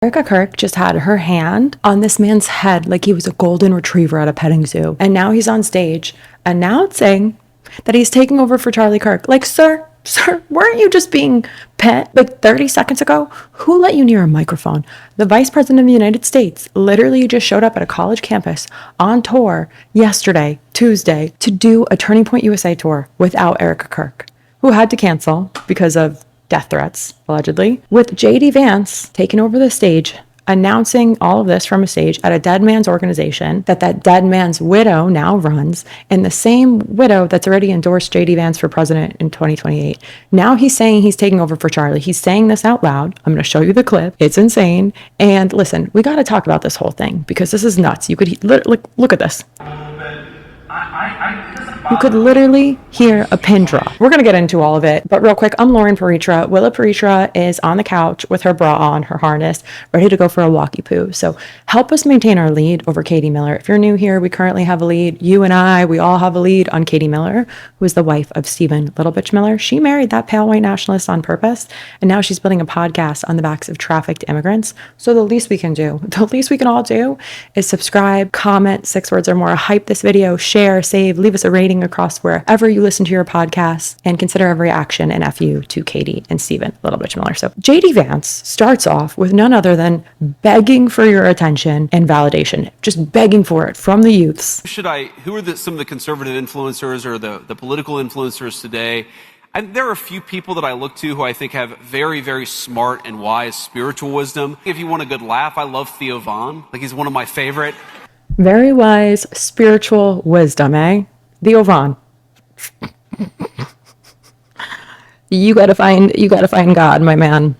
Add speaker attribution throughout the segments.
Speaker 1: Erica Kirk just had her hand on this man's head like he was a golden retriever at a petting zoo. And now he's on stage announcing that he's taking over for Charlie Kirk. Like, sir, weren't you just being pet like 30 seconds ago? Who let you near a microphone? The Vice President of the United States literally just showed up at a college campus on tour yesterday, Tuesday, to do a Turning Point USA tour without Erica Kirk, who had to cancel because of death threats, allegedly, with JD Vance taking over the stage, announcing all of this from a stage at a dead man's organization that dead man's widow now runs, and the same widow that's already endorsed JD Vance for president in 2028. Now he's saying he's taking over for Charlie. He's saying this out loud. I'm going to show you the clip. It's insane. And listen, we got to talk about this whole thing because this is nuts. You could look at this. You could literally hear a pin drop. We're going to get into all of it, but real quick, I'm Lauren Paritra. Willa Paritra is on the couch with her bra on, her harness, ready to go for a walkie poo. So help us maintain our lead over Katie Miller. If you're new here, we currently have a lead. You and I, we all have a lead on Katie Miller, who is the wife of Stephen Little Bitch Miller. She married that pale white nationalist on purpose, and now she's building a podcast on the backs of trafficked immigrants. So the least we can all do is subscribe, comment 6 words or more, hype this video, share, save, leave us a rating across wherever you listen to your podcasts, and consider every action an FU to Katie and Stephen Little Bitch Miller. So JD Vance starts off with none other than begging for your attention and validation, just begging for it from the youths.
Speaker 2: Who are some of the conservative influencers or the political influencers today? There are a few people that I look to who I think have very, very smart and wise spiritual wisdom. If you want a good laugh, I love Theo Von. Like, he's one of my favorite.
Speaker 1: Very wise spiritual wisdom, eh? Theo Von. You gotta find God, my man.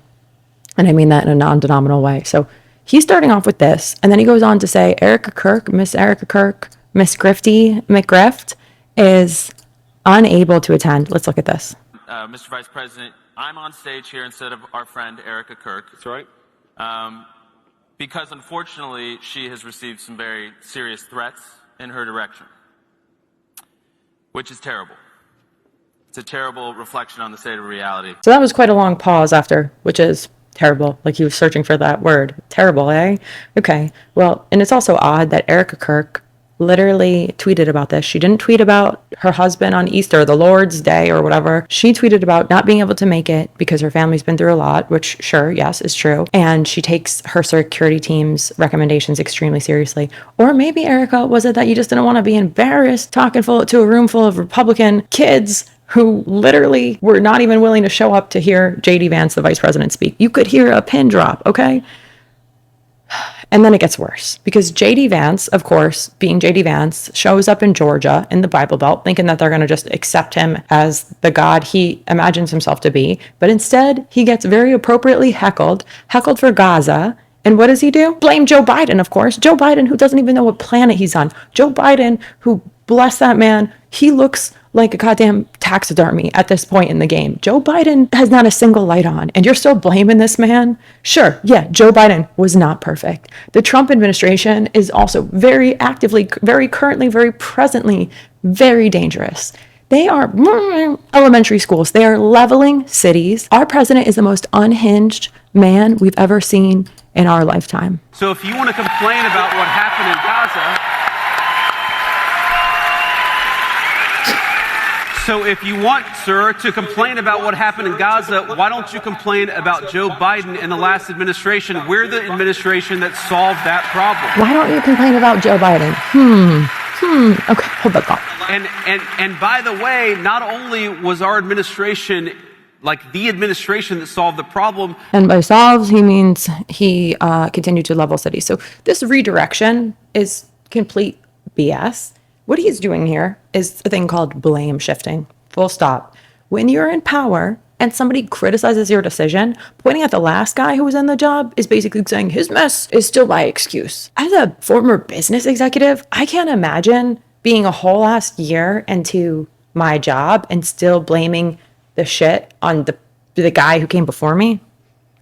Speaker 1: And I mean that in a non-denominational way. So he's starting off with this, and then he goes on to say Erica Kirk, Miss Grifty McGrift is unable to attend. Let's look at this.
Speaker 3: Mr. Vice President, I'm on stage here instead of our friend Erica Kirk.
Speaker 2: That's right.
Speaker 3: Because unfortunately she has received some very serious threats in her direction, which is terrible. It's a terrible reflection on the state of reality.
Speaker 1: So that was quite a long pause after, which is terrible. Like he was searching for that word. Terrible, eh? Okay. Well, and it's also odd that Erica Kirk literally tweeted about this. She didn't tweet about her husband on Easter, the Lord's Day or whatever. She tweeted about not being able to make it because her family's been through a lot, which sure, yes, is true. And she takes her security team's recommendations extremely seriously. Or maybe, Erica, was it that you just didn't want to be embarrassed talking to a room full of Republican kids who literally were not even willing to show up to hear JD Vance, the vice president, speak? You could hear a pin drop, okay? And then it gets worse because JD Vance, of course, being JD Vance, shows up in Georgia in the Bible Belt thinking that they're going to just accept him as the God he imagines himself to be. But instead, he gets very appropriately heckled for Gaza. And what does he do? Blame Joe Biden, of course. Joe Biden, who doesn't even know what planet he's on. Joe Biden, who, bless that man, he looks like a goddamn taxidermy at this point in the game. Joe Biden has not a single light on, and you're still blaming this man? Sure, yeah, Joe Biden was not perfect. The Trump administration is also very actively, very currently, very presently, very dangerous. They are elementary schools. They are leveling cities. Our president is the most unhinged man we've ever seen in our lifetime.
Speaker 2: So if you want to complain about what happened in Gaza, So if you want, sir, to complain about what happened in Gaza, why don't you complain about Joe Biden and the last administration? We're the administration that solved that problem.
Speaker 1: Why don't you complain about Joe Biden? Okay, hold that thought.
Speaker 2: And by the way, not only was our administration like the administration that solved the problem.
Speaker 1: And by solves, he means he continued to level cities. So this redirection is complete BS. What he's doing here is a thing called blame shifting. Full stop. When you're in power and somebody criticizes your decision, pointing at the last guy who was in the job is basically saying his mess is still my excuse. As a former business executive, I can't imagine being a whole last year into my job and still blaming the shit on the guy who came before me.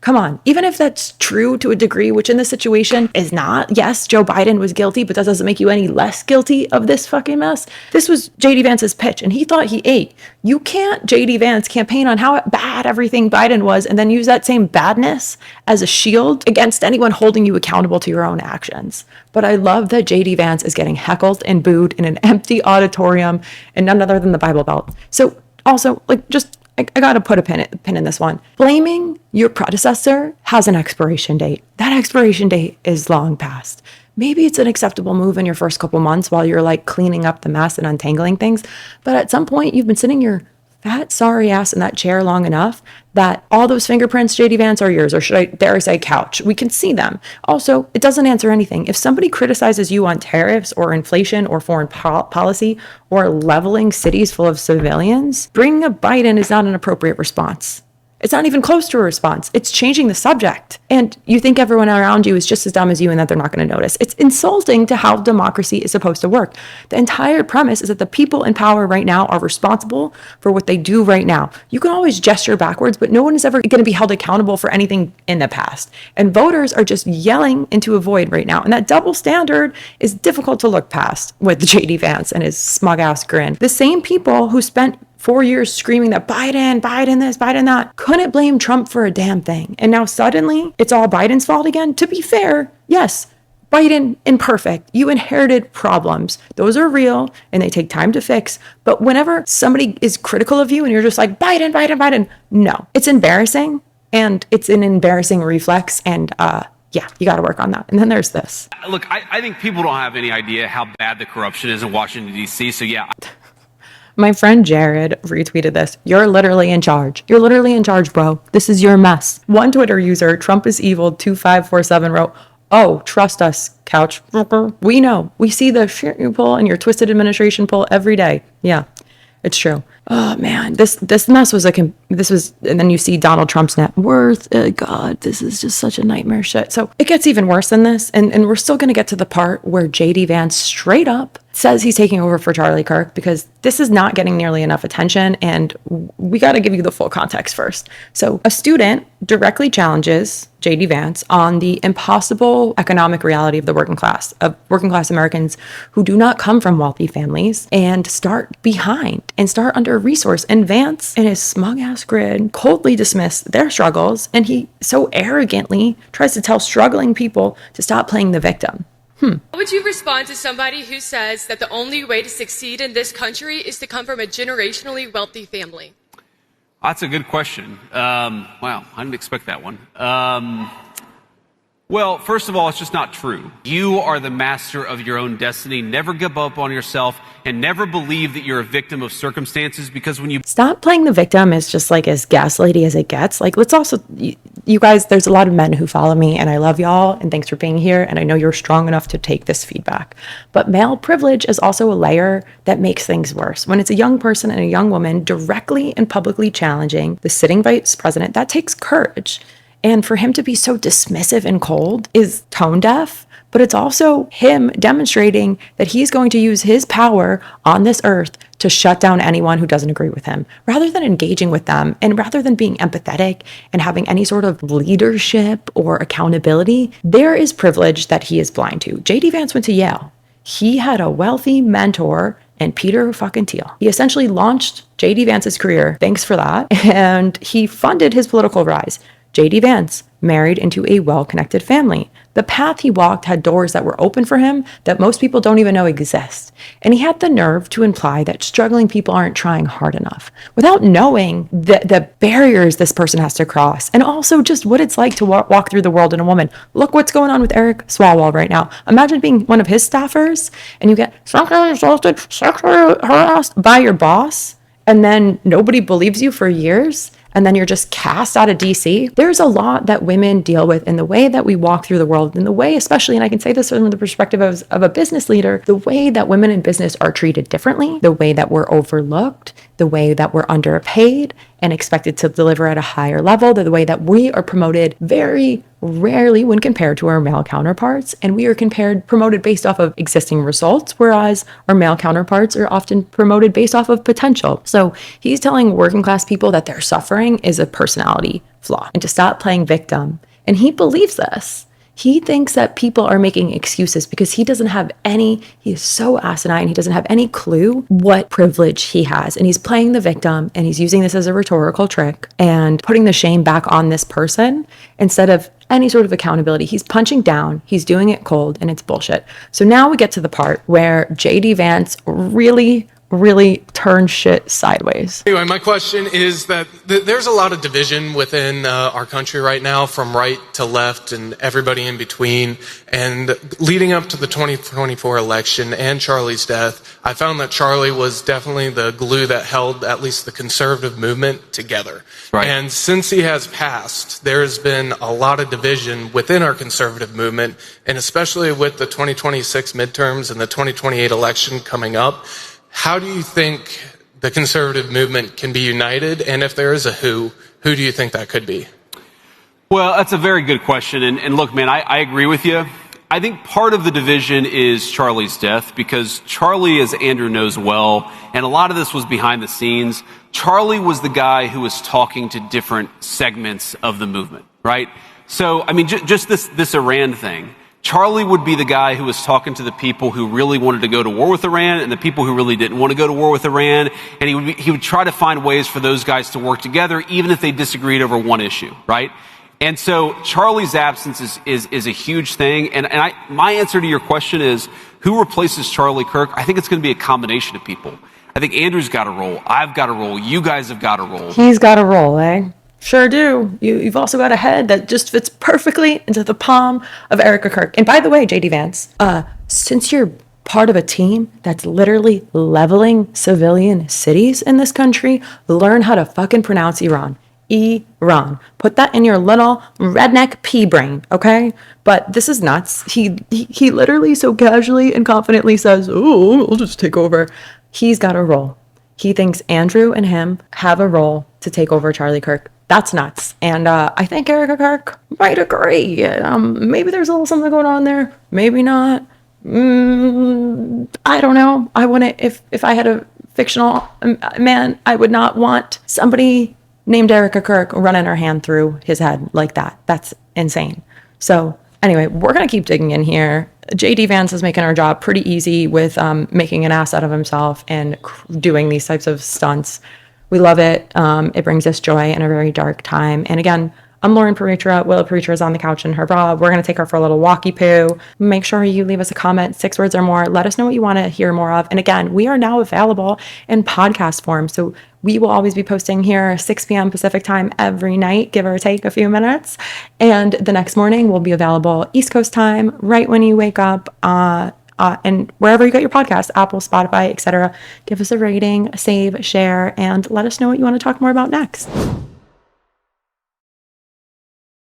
Speaker 1: Come on. Even if that's true to a degree, which in this situation is not, yes, Joe Biden was guilty, but that doesn't make you any less guilty of this fucking mess. This was JD Vance's pitch, and he thought he ate. You can't, JD Vance, campaign on how bad everything Biden was and then use that same badness as a shield against anyone holding you accountable to your own actions. But I love that JD Vance is getting heckled and booed in an empty auditorium and none other than the Bible Belt. So also, I gotta put a pin in this one. Blaming your predecessor has an expiration date. That expiration date is long past. Maybe it's an acceptable move in your first couple months while you're like cleaning up the mess and untangling things. But at some point, you've been sitting your fat, sorry ass in that chair long enough that all those fingerprints, JD Vance, are yours, or should I dare say couch? We can see them. Also, it doesn't answer anything. If somebody criticizes you on tariffs or inflation or foreign policy or leveling cities full of civilians, bringing up Biden is not an appropriate response. It's not even close to a response. It's changing the subject. And you think everyone around you is just as dumb as you and that they're not going to notice. It's insulting to how democracy is supposed to work. The entire premise is that the people in power right now are responsible for what they do right now. You can always gesture backwards, but no one is ever going to be held accountable for anything in the past. And voters are just yelling into a void right now. And that double standard is difficult to look past with JD Vance and his smug ass grin. The same people who spent 4 years screaming that Biden this, Biden that, couldn't blame Trump for a damn thing. And now suddenly it's all Biden's fault again. To be fair, yes, Biden imperfect. You inherited problems. Those are real and they take time to fix. But whenever somebody is critical of you and you're just like, Biden, no, it's embarrassing and it's an embarrassing reflex. And yeah, you got to work on that. And then there's this.
Speaker 2: Look, I think people don't have any idea how bad the corruption is in Washington, D.C. So yeah.
Speaker 1: My friend Jared retweeted this. You're literally in charge. You're literally in charge, bro. This is your mess. One Twitter user, Trump is evil 2547, wrote, oh, trust us, couch. We know. We see the shit you pull and your twisted administration pull every day. Yeah, it's true. Oh man, this mess was and then you see Donald Trump's net worth. God, this is just such a nightmare shit. So it gets even worse than this. And we're still going to get to the part where JD Vance straight up says he's taking over for Charlie Kirk because this is not getting nearly enough attention. And we got to give you the full context first. So a student directly challenges JD Vance on the impossible economic reality of the working class Americans who do not come from wealthy families and start behind and start under resource. And Vance, in his smug ass grin, coldly dismissed their struggles. And he so arrogantly tries to tell struggling people to stop playing the victim.
Speaker 4: How would you respond to somebody who says that the only way to succeed in this country is to come from a generationally wealthy family?
Speaker 2: That's a good question. Wow, I didn't expect that one. Well, first of all, it's just not true. You are the master of your own destiny. Never give up on yourself and never believe that you're a victim of circumstances, because when you
Speaker 1: stop playing the victim is just like as gaslighty as it gets. Like, let's also, you guys, there's a lot of men who follow me and I love y'all and thanks for being here. And I know you're strong enough to take this feedback, but male privilege is also a layer that makes things worse. When it's a young person and a young woman directly and publicly challenging the sitting vice president, that takes courage. And for him to be so dismissive and cold is tone deaf, but it's also him demonstrating that he's going to use his power on this earth to shut down anyone who doesn't agree with him, rather than engaging with them and rather than being empathetic and having any sort of leadership or accountability. There is privilege that he is blind to. JD Vance went to Yale. He had a wealthy mentor and Peter fucking Thiel. He essentially launched JD Vance's career. Thanks for that. And he funded his political rise. JD Vance married into a well-connected family. The path he walked had doors that were open for him that most people don't even know exist. And he had the nerve to imply that struggling people aren't trying hard enough without knowing the barriers this person has to cross and also just what it's like to walk through the world in a woman. Look what's going on with Eric Swalwell right now. Imagine being one of his staffers and you get sexually assaulted, sexually harassed by your boss, and then nobody believes you for years. And then you're just cast out of DC. There's a lot that women deal with in the way that we walk through the world, in the way, especially, and I can say this from the perspective of a business leader, the way that women in business are treated differently, the way that we're overlooked, the way that we're underpaid and expected to deliver at a higher level, the way that we are promoted very rarely when compared to our male counterparts, and we are promoted based off of existing results, whereas our male counterparts are often promoted based off of potential. So he's telling working class people that their suffering is a personality flaw and to stop playing victim. And he believes this. He thinks that people are making excuses because he is so asinine, he doesn't have any clue what privilege he has. And he's playing the victim, and he's using this as a rhetorical trick and putting the shame back on this person instead of any sort of accountability. He's punching down, he's doing it cold, and it's bullshit. So now we get to the part where JD Vance really turn shit sideways.
Speaker 5: Anyway, my question is that there's a lot of division within our country right now, from right to left and everybody in between. And leading up to the 2024 election and Charlie's death, I found that Charlie was definitely the glue that held at least the conservative movement together.
Speaker 2: Right.
Speaker 5: And since he has passed, there's been a lot of division within our conservative movement, and especially with the 2026 midterms and the 2028 election coming up. How do you think the conservative movement can be united? And if there is a who do you think that could be?
Speaker 2: Well, that's a very good question. And look, man, I agree with you. I think part of the division is Charlie's death, because Charlie, as Andrew knows well, and a lot of this was behind the scenes, Charlie was the guy who was talking to different segments of the movement, right? So, I mean, just this Iran thing. Charlie would be the guy who was talking to the people who really wanted to go to war with Iran and the people who really didn't want to go to war with Iran. And he would try to find ways for those guys to work together, even if they disagreed over one issue, right? And so Charlie's absence is a huge thing. And my answer to your question is, who replaces Charlie Kirk? I think it's going to be a combination of people. I think Andrew's got a role. I've got a role. You guys have got a role.
Speaker 1: He's got a role, eh? Sure do. You've also got a head that just fits perfectly into the palm of Erica Kirk. And by the way, JD Vance, since you're part of a team that's literally leveling civilian cities in this country, learn how to fucking pronounce Iran. Iran. Put that in your little redneck pea brain, okay? But this is nuts. He literally so casually and confidently says, "Oh, I'll just take over." He's got a role. He thinks Andrew and him have a role to take over Charlie Kirk. That's nuts. And I think Erica Kirk might agree. Maybe there's a little something going on there. Maybe not. I don't know. I wouldn't, if I had a fictional man, I would not want somebody named Erica Kirk running her hand through his head like that. That's insane. So anyway, we're going to keep digging in here. JD Vance is making our job pretty easy with making an ass out of himself and doing these types of stunts. We love it. It brings us joy in a very dark time. And again, I'm Lauren Paritra. Willa Paritra is on the couch in her bra. We're going to take her for a little walkie poo. Make sure you leave us a comment, 6 words or more. Let us know what you want to hear more of. And again, we are now available in podcast form. So we will always be posting here 6 p.m. Pacific time every night, give or take a few minutes. And the next morning will be available East Coast time, right when you wake up. And wherever you get your podcast, Apple, Spotify, etc. Give us a rating, save, share, and let us know what you want to talk more about next.